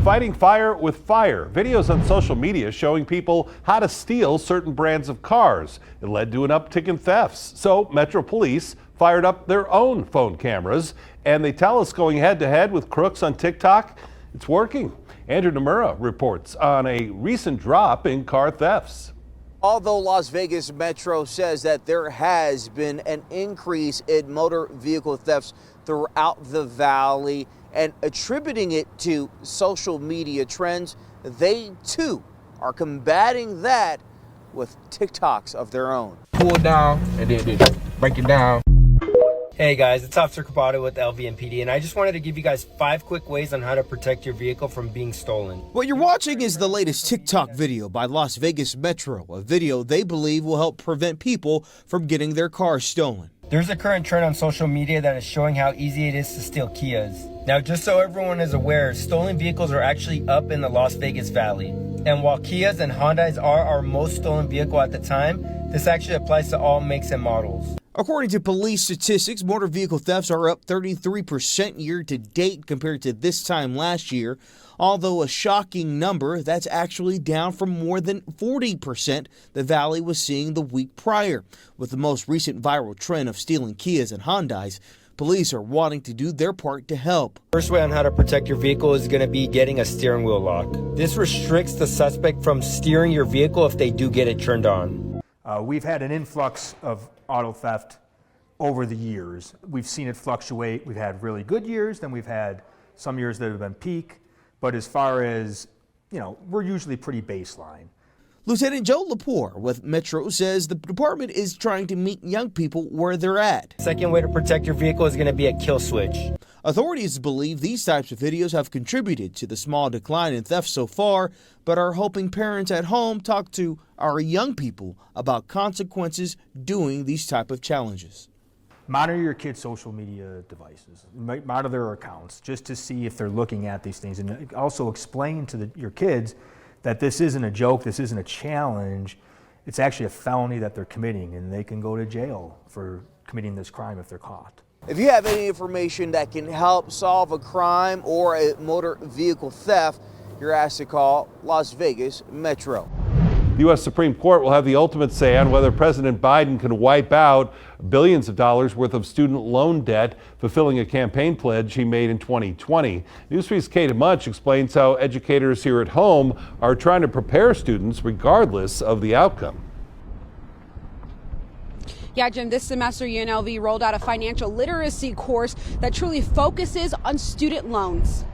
Fighting fire with fire. Videos on social media showing people how to steal certain brands of cars. It led to an uptick in thefts. So Metro Police fired up their own phone cameras, and they tell us going head to head with crooks on TikTok, it's working. Andrew Nomura reports on a recent drop in car thefts. Although Las Vegas Metro says that there has been an increase in motor vehicle thefts throughout the valley and attributing it to social media trends, they too are combating that with TikToks of their own. Pull down and then break it down. Hey guys, it's Officer Cabada with LVMPD, and I just wanted to give you guys 5 quick ways on how to protect your vehicle from being stolen. What you're watching is the latest TikTok video by Las Vegas Metro, a video they believe will help prevent people from getting their cars stolen. There's a current trend on social media that is showing how easy it is to steal Kias. Now, just so everyone is aware, stolen vehicles are actually up in the Las Vegas Valley. And while Kias and Hondas are our most stolen vehicle at the time, this actually applies to all makes and models. According to police statistics, motor vehicle thefts are up 33% year to date compared to this time last year. Although a shocking number, that's actually down from more than 40% the Valley was seeing the week prior. With the most recent viral trend of stealing Kias and Hondas, police are wanting to do their part to help. First way on how to protect your vehicle is going to be getting a steering wheel lock. This restricts the suspect from steering your vehicle if they do get it turned on. We've had an influx of auto theft over the years. We've seen it fluctuate. We've had really good years, then we've had some years that have been peak. But as far as, we're usually pretty baseline. Lieutenant Joe Lepore with Metro says the department is trying to meet young people where they're at. Second way to protect your vehicle is going to be a kill switch. Authorities believe these types of videos have contributed to the small decline in theft so far, but are hoping parents at home talk to our young people about consequences doing these type of challenges. Monitor your kids' social media devices, monitor their accounts just to see if they're looking at these things, and also explain to your kids that this isn't a joke, this isn't a challenge, it's actually a felony that they're committing, and they can go to jail for committing this crime if they're caught. If you have any information that can help solve a crime or a motor vehicle theft, you're asked to call Las Vegas Metro. The U.S. Supreme Court will have the ultimate say on whether President Biden can wipe out billions of dollars worth of student loan debt, fulfilling a campaign pledge he made in 2020. News 3's Kate Munch explains how educators here at home are trying to prepare students regardless of the outcome. Yeah, Jim, this semester UNLV rolled out a financial literacy course that truly focuses on student loans.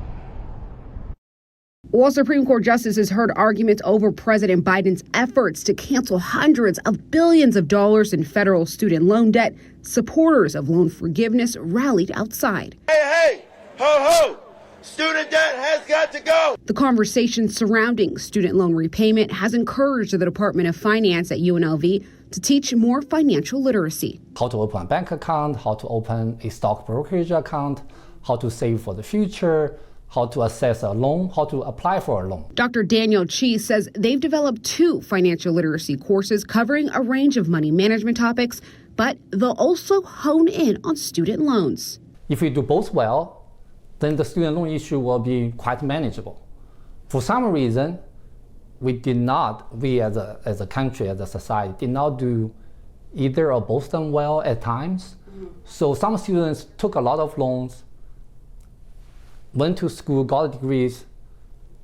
While Supreme Court justices heard arguments over President Biden's efforts to cancel hundreds of billions of dollars in federal student loan debt, supporters of loan forgiveness rallied outside. Hey, ho, ho! Student debt has got to go! The conversation surrounding student loan repayment has encouraged the Department of Finance at UNLV to teach more financial literacy. How to open a bank account, how to open a stock brokerage account, how to save for the future, how to assess a loan, how to apply for a loan. Dr. Daniel Chi says they've developed 2 financial literacy courses covering a range of money management topics, but they'll also hone in on student loans. If we do both well, then the student loan issue will be quite manageable. For some reason, we as a country, as a society, did not do either or both of them well at times. So some students took a lot of loans, went to school, got degrees,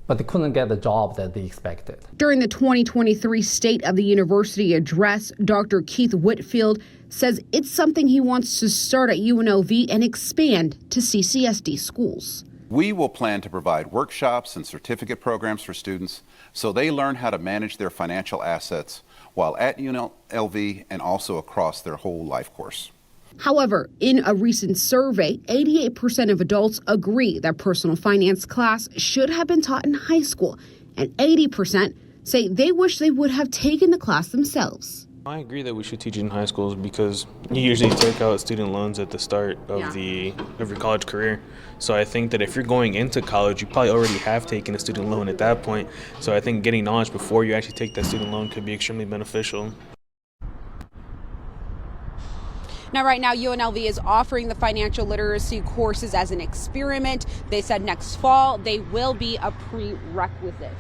but they couldn't get the job that they expected. During the 2023 State of the University address, Dr. Keith Whitfield says it's something he wants to start at UNLV and expand to CCSD schools. We will plan to provide workshops and certificate programs for students so they learn how to manage their financial assets while at UNLV and also across their whole life course. However, in a recent survey, 88% of adults agree that personal finance class should have been taught in high school, and 80% say they wish they would have taken the class themselves. I agree that we should teach it in high schools because you usually take out student loans at the start of your college career. So I think that if you're going into college, you probably already have taken a student loan at that point. So I think getting knowledge before you actually take that student loan could be extremely beneficial. Now, right now, UNLV is offering the financial literacy courses as an experiment. They said next fall they will be a prerequisite.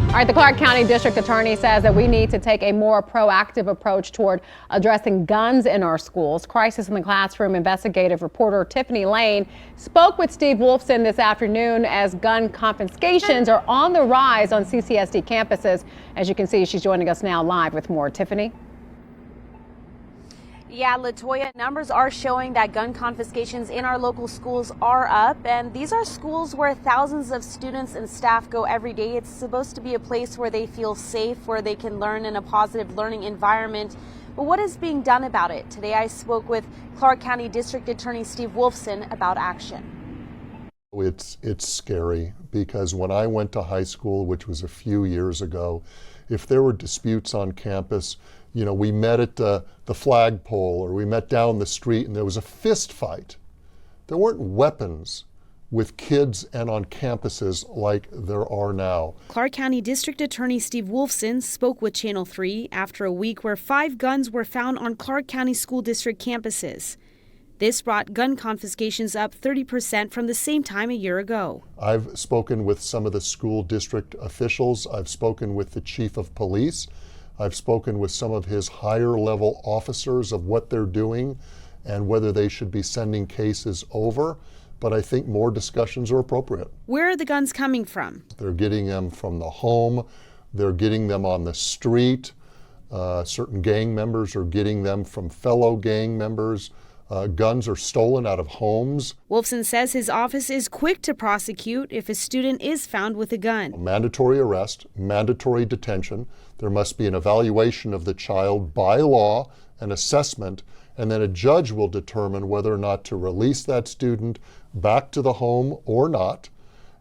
All right, the Clark County District Attorney says that we need to take a more proactive approach toward addressing guns in our schools. Crisis in the Classroom investigative reporter Tiffany Lane spoke with Steve Wolfson this afternoon as gun confiscations are on the rise on CCSD campuses. As you can see, she's joining us now live with more. Tiffany? Yeah, Latoya, numbers are showing that gun confiscations in our local schools are up, and these are schools where thousands of students and staff go every day. It's supposed to be a place where they feel safe, where they can learn in a positive learning environment. But what is being done about it? Today I spoke with Clark County District Attorney Steve Wolfson about action. It's scary because when I went to high school, which was a few years ago, if there were disputes on campus, you know, we met at the flagpole or we met down the street and there was a fist fight. There weren't weapons with kids and on campuses like there are now. Clark County District Attorney Steve Wolfson spoke with Channel 3 after a week where 5 guns were found on Clark County School District campuses. This brought gun confiscations up 30% from the same time a year ago. I've spoken with some of the school district officials. I've spoken with the chief of police. I've spoken with some of his higher level officers of what they're doing and whether they should be sending cases over. But I think more discussions are appropriate. Where are the guns coming from? They're getting them from the home. They're getting them on the street. Certain gang members are getting them from fellow gang members. Guns are stolen out of homes. Wolfson says his office is quick to prosecute if a student is found with a gun. Mandatory arrest, mandatory detention. There must be an evaluation of the child by law, an assessment, and then a judge will determine whether or not to release that student back to the home or not.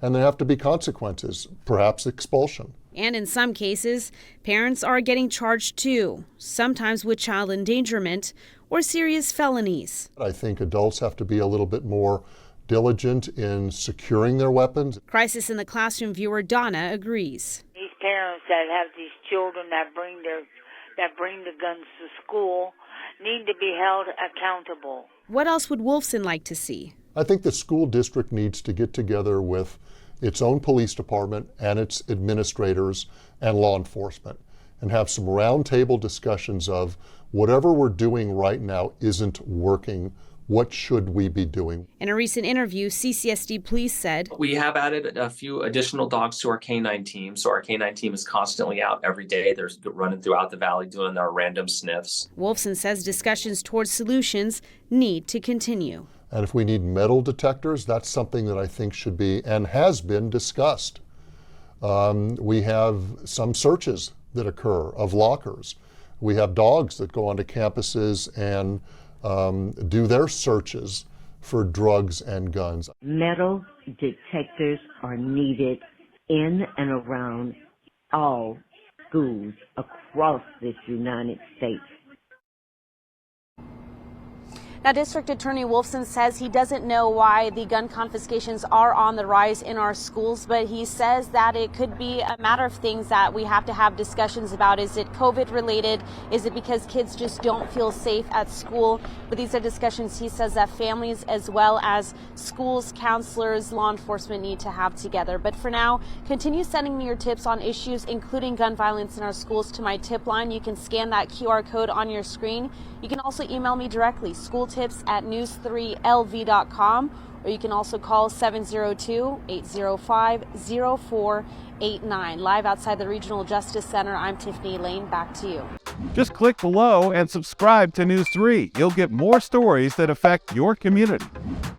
And there have to be consequences, perhaps expulsion. And in some cases, parents are getting charged too, sometimes with child endangerment or serious felonies. I think adults have to be a little bit more diligent in securing their weapons. Crisis in the Classroom viewer Donna agrees. These parents that have these children that bring the guns to school need to be held accountable. What else would Wolfson like to see? I think the school district needs to get together with its own police department and its administrators and law enforcement and have some roundtable discussions of whatever we're doing right now isn't working. What should we be doing? In a recent interview, CCSD police said, we have added a few additional dogs to our K-9 team. So our K-9 team is constantly out every day. They're running throughout the valley doing their random sniffs. Wolfson says discussions towards solutions need to continue. And if we need metal detectors, that's something that I think should be and has been discussed. We have some searches that occur of lockers. We have dogs that go onto campuses and do their searches for drugs and guns. Metal detectors are needed in and around all schools across this United States. Now, District Attorney Wolfson says he doesn't know why the gun confiscations are on the rise in our schools, but he says that it could be a matter of things that we have to have discussions about. Is it COVID related? Is it because kids just don't feel safe at school? But these are discussions he says that families as well as schools, counselors, law enforcement need to have together. But for now, continue sending me your tips on issues, including gun violence in our schools, to my tip line. You can scan that QR code on your screen. You can also email me directly, schooltips@news3lv.com, or you can also call 702-805-0489. Live outside the Regional Justice Center, I'm Tiffany Lane. Back to you. Just click below and subscribe to News 3. You'll get more stories that affect your community.